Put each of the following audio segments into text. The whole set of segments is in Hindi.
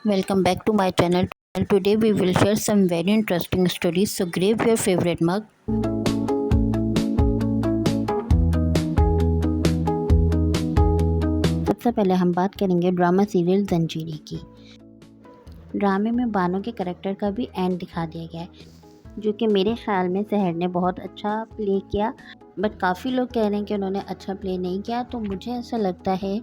Welcome back to my channel. Today we will share some very interesting stories. So grab your favorite mug. सबसे पहले हम बात करेंगे ड्रामा सीरियल जंजीरी की। ड्रामे में बानो के करेक्टर का भी एंड दिखा दिया गया है, जो कि मेरे ख्याल में सहर ने बहुत अच्छा प्ले किया। बट काफ़ी लोग कह रहे हैं कि उन्होंने अच्छा प्ले नहीं किया। तो मुझे ऐसा लगता है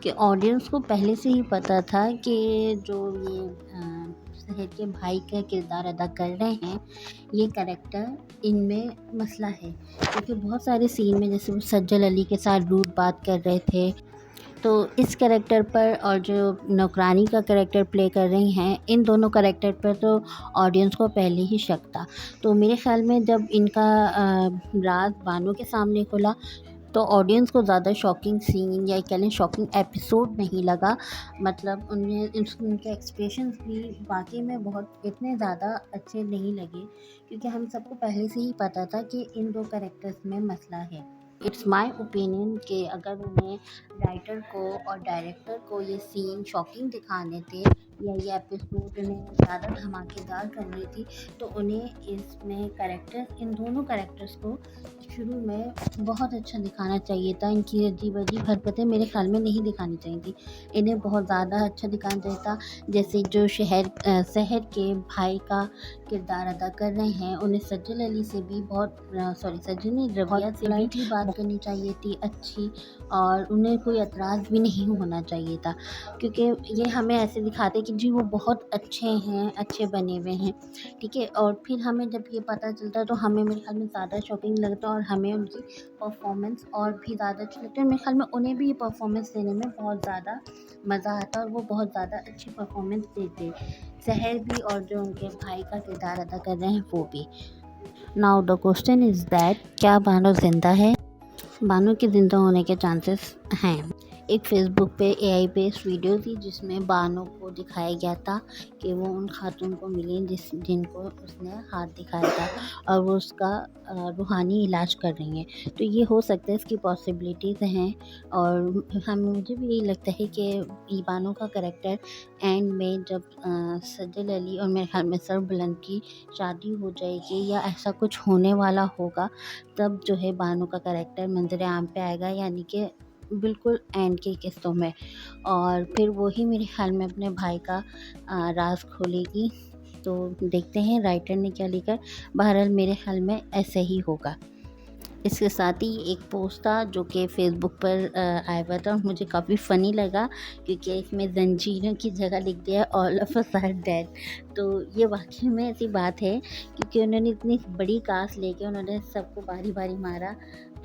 कि ऑडियंस को पहले से ही पता था कि जो ये सहर के भाई का किरदार अदा कर रहे हैं, ये कैरेक्टर इनमें मसला है। क्योंकि बहुत सारे सीन में जैसे वो सज्जल अली के साथ रूड बात कर रहे थे, तो इस कैरेक्टर पर और जो नौकरानी का कैरेक्टर प्ले कर रही हैं, इन दोनों कैरेक्टर पर तो ऑडियंस को पहले ही शक था। तो मेरे ख़्याल में जब इनका राज बानो के सामने खुला, तो ऑडियंस को ज़्यादा शॉकिंग सीन या कह लें शॉकिंग एपिसोड नहीं लगा। मतलब उनके एक्सप्रेशंस भी वाक़ई में बहुत इतने ज़्यादा अच्छे नहीं लगे, क्योंकि हम सबको पहले से ही पता था कि इन दो कैरेक्टर्स में मसला है। इट्स माय ओपिनियन कि अगर उन्हें राइटर को और डायरेक्टर को ये सीन शॉकिंग दिखाने थे या ये एपिसोड उन्हें ज़्यादा धमाकेदार करनी थी, तो उन्हें इसमें इन दोनों कैरेक्टर्स को शुरू में बहुत अच्छा दिखाना चाहिए था। इनकी अजीब-अजीब हरकतें मेरे ख़्याल में नहीं दिखानी चाहिए थी। इन्हें बहुत ज़्यादा अच्छा दिखाना चाहिए था। जैसे जो सहर के भाई का किरदार अदा कर रहे हैं, उन्हें सज्जल अली से भी सज्जल नहीं, रबिया से भी बात करनी चाहिए थी अच्छी, और उन्हें कोई एतराज़ भी नहीं होना चाहिए था। क्योंकि ये हमें ऐसे दिखाते कि जी वो बहुत अच्छे हैं, अच्छे बने हुए हैं, ठीक है। और फिर हमें जब ये पता चलता है, तो हमें मेरे ख़्याल में ज़्यादा शॉकिंग लगता है और हमें उनकी परफॉर्मेंस और भी ज़्यादा अच्छी लगती है। मेरे ख़्याल में उन्हें भी ये परफॉर्मेंस देने में बहुत ज़्यादा मज़ा आता है और वो बहुत ज़्यादा अच्छी परफॉर्मेंस देते, सहर भी और जो उनके भाई का किरदार अदा कर रहे हैं वो भी। Now the question is that क्या बानो ज़िंदा है? बानो के ज़िंदा होने के चांसेस हैं। एक फ़ेसबुक पे एआई बेस्ड वीडियो थी, जिसमें बानो को दिखाया गया था कि वो उन खातून को मिली जिनको उसने हाथ दिखाया था, और वो उसका रूहानी इलाज कर रही हैं। तो ये हो सकता है, इसकी पॉसिबिलिटीज़ हैं। और मुझे भी यही लगता है कि बानो का कैरेक्टर एंड में जब सज्जल अली और मेरे ख्याल में सरबुलंद की शादी हो जाएगी या ऐसा कुछ होने वाला होगा, तब जो है बानो का कैरेक्टर मंज़र आम पे आएगा, यानी कि बिल्कुल एंड की किस्तों में। और फिर वो ही मेरे ख़्याल में अपने भाई का राज खोलेगी। तो देखते हैं राइटर ने क्या लिखा। बहरहाल मेरे ख़्याल में ऐसा ही होगा। इसके साथ ही एक पोस्ट था जो कि फ़ेसबुक पर आया हुआ था, और मुझे काफ़ी फ़नी लगा, क्योंकि इसमें ज़ंजीरों की जगह लिख दिया all of us are dead. तो ये वाक़ई में ऐसी बात है, क्योंकि उन्होंने इतनी बड़ी कास्ट लेके उन्होंने सबको बारी-बारी मारा।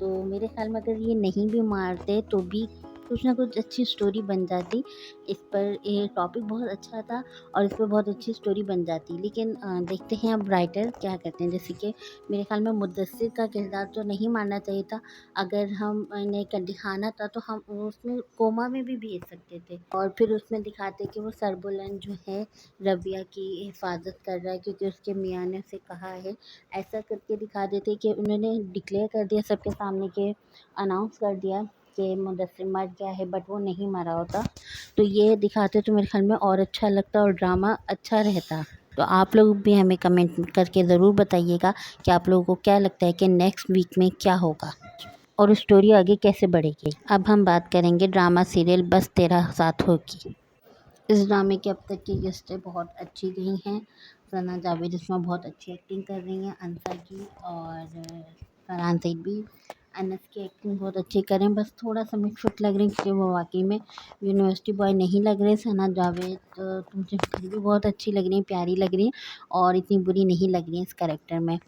तो मेरे ख़्याल में अगर ये नहीं भी मारते, तो भी कुछ ना कुछ अच्छी स्टोरी बन जाती। इस पर ये टॉपिक बहुत अच्छा था और इस पर बहुत अच्छी स्टोरी बन जाती। लेकिन देखते हैं अब राइटर क्या करते हैं। जैसे कि मेरे ख़्याल में मुद्दस्सिर का किरदार तो नहीं मारना चाहिए था। अगर हम इन्हें दिखाना था, तो हम उसमें कोमा में भी भेज सकते थे, और फिर उसमें दिखाते कि वो सरबुलंद जो है रबिया की हिफाजत कर रहा है, क्योंकि उसके मियाँ ने उसे कहा है। ऐसा करके दिखा देते कि उन्होंने डिक्लेयर कर दिया सबके सामने, के अनाउंस कर दिया कि मुद्दस्सिर मर गया है, बट वो नहीं मरा होता। तो ये दिखाते तो मेरे ख़्याल में और अच्छा लगता और ड्रामा अच्छा रहता। तो आप लोग भी हमें कमेंट करके ज़रूर बताइएगा कि आप लोगों को क्या लगता है कि नेक्स्ट वीक में क्या होगा और स्टोरी आगे कैसे बढ़ेगी। अब हम बात करेंगे ड्रामा सीरियल बस तेरा साथ होगी। इस ड्रामे की अब तक की गेस्टें बहुत अच्छी गई हैं। सना जावेद इसमें बहुत अच्छी एक्टिंग कर रही हैं, अंसा जी और फरहान सईद भी। अनस की एक्टिंग बहुत अच्छी कर रहे हैं, बस थोड़ा-सा मिक्स लग रही है, क्योंकि वो वाक़ई में यूनिवर्सिटी बॉय नहीं लग रहे। सना जावेद मुझे फिर भी बहुत अच्छी लग रही हैं, प्यारी लग रही हैं, और इतनी बुरी नहीं लग रही हैं इस कैरेक्टर में।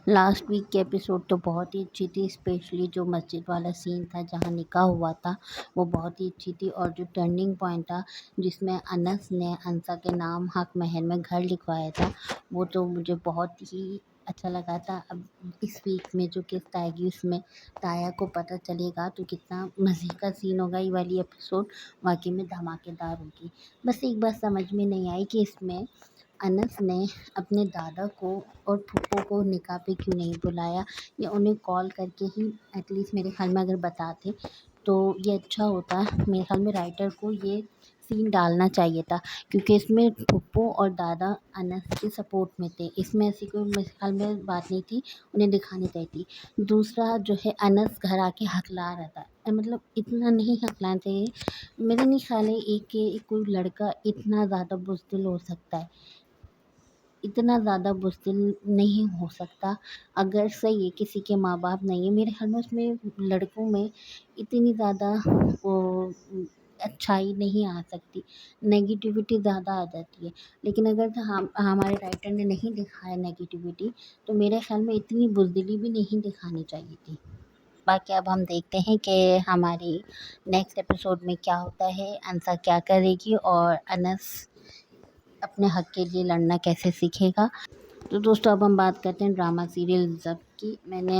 लास्ट वीक की एपिसोड तो बहुत ही अच्छी थी, स्पेशली जो मस्जिद वाला सीन था जहाँ निकाह हुआ था, वो बहुत ही अच्छी थी। और जो टर्निंग पॉइंट था जिसमें अनस ने अंसा के नाम हक महल में घर लिखवाया था, वो तो मुझे बहुत ही अच्छा लगा था। अब इस वीक में जो किस्त आएगी, उसमें ताया को पता चलेगा, तो कितना मज़े का सीन होगा। ये वाली एपिसोड वाकई में धमाकेदार होगी। बस एक बात समझ में नहीं आई कि इसमें अनस ने अपने दादा को और फूफो को निकाह पे क्यों नहीं बुलाया, या उन्हें कॉल करके ही एटलीस्ट मेरे ख़्याल में अगर बताते, तो ये अच्छा होता। मेरे ख़्याल में राइटर को ये सीन डालना चाहिए था, क्योंकि इसमें फूफो और दादा अनस के सपोर्ट में थे। इसमें ऐसी कोई मेरे ख़्याल में बात नहीं थी, उन्हें दिखानी चाहिए थी। दूसरा जो है, अनस घर आके हकला रहा था, मतलब इतना नहीं हकलाना चाहिए। मेरा नहीं ख़्याल है कोई लड़का इतना ज़्यादा बुज़दिल हो सकता है। इतना ज़्यादा बुज़दिल नहीं हो सकता। अगर सही है किसी के माँ-बाप नहीं है, मेरे ख़्याल में उसमें लड़कों में इतनी ज़्यादा वो अच्छाई नहीं आ सकती, नेगेटिविटी ज़्यादा आ जाती है। लेकिन अगर हम हमारे राइटर ने नहीं दिखाया नेगेटिविटी, तो मेरे ख़्याल में इतनी बुज़दिली भी नहीं दिखानी चाहिए थी। बाकी अब हम देखते हैं कि हमारी नेक्स्ट एपिसोड में क्या होता है, अंसा क्या करेगी और अनस अपने हक के लिए लड़ना कैसे सीखेगा। तो दोस्तों, अब हम बात करते हैं ड्रामा सीरियल ज़ब की। मैंने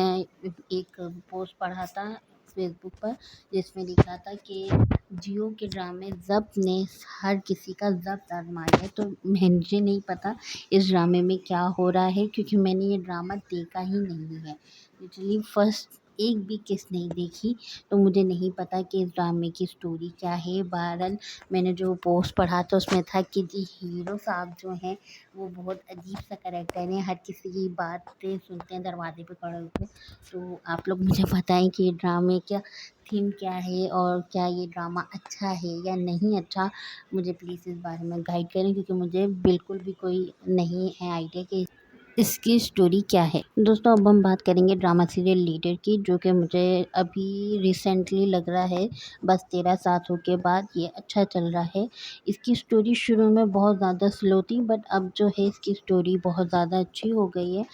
एक पोस्ट पढ़ा था फेसबुक पर, जिसमें लिखा था कि जियो के ड्रामे ज़ब ने हर किसी का ज़ब्त आज़माया है। तो मुझे नहीं पता इस ड्रामे में क्या हो रहा है, क्योंकि मैंने ये ड्रामा देखा ही नहीं है। लिटरली फर्स्ट एक भी किस्त नहीं देखी, तो मुझे नहीं पता कि इस ड्रामे की स्टोरी क्या है। बहरहाल मैंने जो पोस्ट पढ़ा था उसमें था कि जी हीरो साहब जो हैं, वो बहुत अजीब सा करैक्टर है, हर किसी की बातें सुनते हैं दरवाजे पे खड़े होके। तो आप लोग मुझे बताएं कि ये ड्रामे क्या थीम क्या है, और क्या ये ड्रामा अच्छा है या नहीं अच्छा। मुझे प्लीज़ इस बारे में गाइड करें, क्योंकि मुझे बिल्कुल भी कोई नहीं है आइडिया कि इसकी स्टोरी क्या है। दोस्तों, अब हम बात करेंगे ड्रामा सीरियल लीडर की, जो कि मुझे अभी रिसेंटली लग रहा है, बस 13 सालों के बाद ये अच्छा चल रहा है। इसकी स्टोरी शुरू में बहुत ज़्यादा स्लो थी, बट अब जो है इसकी स्टोरी बहुत ज़्यादा अच्छी हो गई है।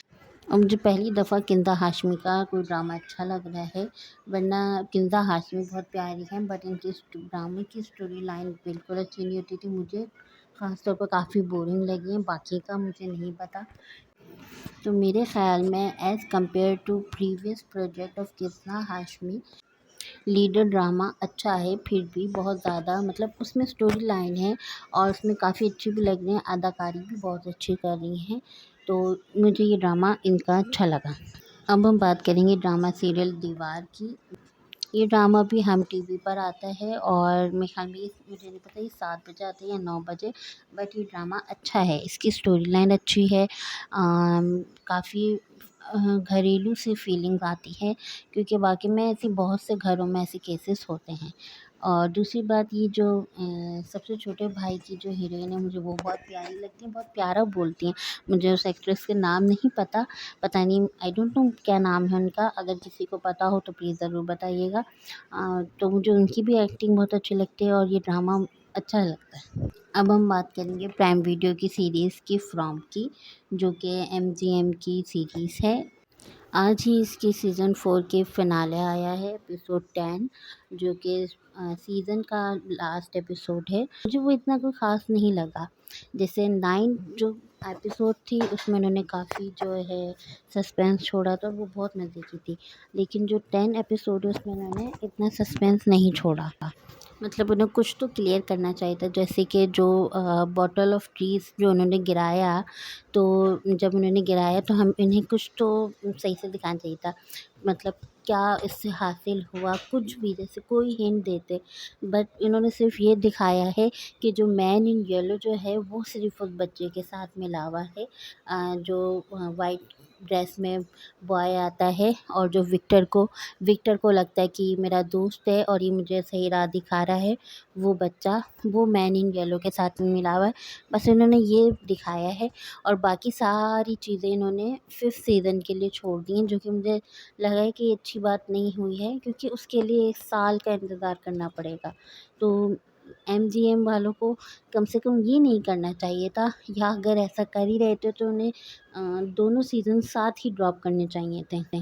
और मुझे पहली दफ़ा किंज़ा हाशमी का कोई ड्रामा अच्छा लग रहा है, वरना किंज़ा हाशमी बहुत प्यारी हैं, बट इनकी ड्रामे की स्टोरी लाइन बिल्कुल अच्छी नहीं होती थी। मुझे ख़ास तौर पर काफ़ी बोरिंग लगी है, बाकी का मुझे नहीं पता। तो मेरे ख़्याल में as compared to previous project of Kisna Hashmi, leader drama अच्छा है, फिर भी बहुत ज़्यादा मतलब उसमें स्टोरी लाइन है, और उसमें काफ़ी अच्छी भी लग रही हैं, अदाकारी भी बहुत अच्छी कर रही हैं। तो मुझे ये ड्रामा इनका अच्छा लगा। अब हम बात करेंगे ड्रामा सीरियल दीवार की। ये ड्रामा भी हम टीवी पर आता है, और मेरे ख़्याल में मुझे नहीं पता ये 7 बजे आता है या 9 बजे, बट ये ड्रामा अच्छा है। इसकी स्टोरी लाइन अच्छी है, काफ़ी घरेलू सी फीलिंग आती है, क्योंकि वाक़ई में ऐसी बहुत से घरों में ऐसे केसेस होते हैं। और दूसरी बात, ये जो सबसे छोटे भाई की जो हीरोइन है, मुझे वो बहुत प्यारी लगती हैं, बहुत प्यारा बोलती हैं। मुझे उस एक्ट्रेस के नाम नहीं पता, पता नहीं, आई डोंट नो क्या नाम है उनका। अगर किसी को पता हो तो प्लीज़ ज़रूर बताइएगा। तो मुझे उनकी भी एक्टिंग बहुत अच्छी लगती है, और ये ड्रामा अच्छा लगता है। अब हम बात करेंगे प्राइम वीडियो की सीरीज़ की फ्रॉम की, जो कि एमजीएम की सीरीज़ है। आज ही इसकी सीज़न 4 के फ़िनाले आया है, एपिसोड 10, जो कि सीज़न का लास्ट एपिसोड है। मुझे वो इतना कोई ख़ास नहीं लगा। जैसे 9 जो एपिसोड थी, उसमें उन्होंने काफ़ी जो है सस्पेंस छोड़ा था, और वो बहुत मज़े की थी। लेकिन जो 10 एपिसोड है, उसमें उन्होंने इतना सस्पेंस नहीं छोड़ा। मतलब उन्हें कुछ तो क्लियर करना चाहिए था, जैसे कि जो बॉटल ऑफ ट्रीज़ जो उन्होंने गिराया, तो जब उन्होंने गिराया तो हम इन्हें कुछ तो सही से दिखाना चाहिए था। मतलब क्या इससे हासिल हुआ, कुछ भी, जैसे कोई हिंट देते। बट इन्होंने सिर्फ़ ये दिखाया है कि जो मैन इन येलो जो है, वो सिर्फ़ उस बच्चे के साथ मिला हुआ है, जो वाइट ड्रेस में बॉय आता है, और जो विक्टर को लगता है कि मेरा दोस्त है और ये मुझे सही राह दिखा रहा है, वो बच्चा वो मैन इन येलो के साथ में मिला हुआ है। बस इन्होंने ये दिखाया है, और बाकी सारी चीज़ें इन्होंने 5th सीज़न के लिए छोड़ दी हैं, जो कि मुझे लगा है कि ये अच्छी बात नहीं हुई है, क्योंकि उसके लिए 1 साल का इंतज़ार करना पड़ेगा। तो एमजीएम वालों को कम से कम ये नहीं करना चाहिए था, या अगर ऐसा कर ही रहे थे तो उन्हें दोनों सीज़न साथ ही ड्रॉप करने चाहिए थे।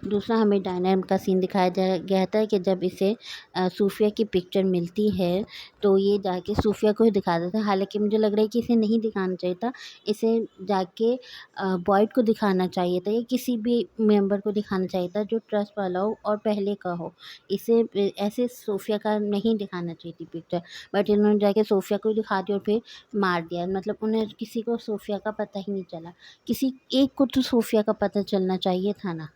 दूसरा, हमें डायना का सीन दिखाया गया था कि जब इसे सूफिया की पिक्चर मिलती है, तो ये जाके सूफिया को ही दिखा देता है। हालाँकि मुझे लग रहा है कि इसे नहीं दिखाना चाहिए था, इसे जाके बॉयड को दिखाना चाहिए था, या किसी भी मेंबर को दिखाना चाहिए था जो ट्रस्ट वाला हो और पहले का हो। इसे ऐसे सूफिया का नहीं दिखाना चाहिए थी पिक्चर, बट इन्होंने जाके सूफिया को ही दिखा दिया और फिर मार दिया। मतलब उन्हें किसी को सूफिया का पता ही नहीं चला। किसी एक को तो सूफिया का पता चलना चाहिए था ना।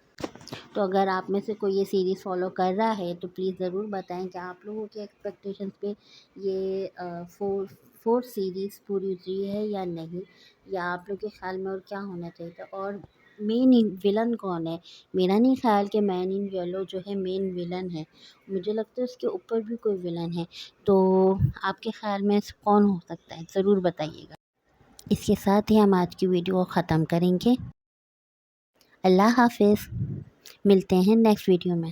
तो अगर आप में से कोई ये सीरीज़ फ़ॉलो कर रहा है तो प्लीज़ ज़रूर बताएं कि आप लोगों के एक्सपेक्टेशंस पे ये फोर्थ सीरीज़ पूरी उतरी है या नहीं, या आप लोग के ख़्याल में और क्या होना चाहिए था, और मेन विलन कौन है। मेरा नहीं ख़्याल कि मैन इन येलो जो है मेन विलन है, मुझे लगता है उसके ऊपर भी कोई विलन है। तो आपके ख़्याल में कौन हो सकता है, ज़रूर बताइएगा। इसके साथ ही हम आज की वीडियो को ख़त्म करेंगे। अल्लाह हाफ़िज़, मिलते हैं नेक्स्ट वीडियो में।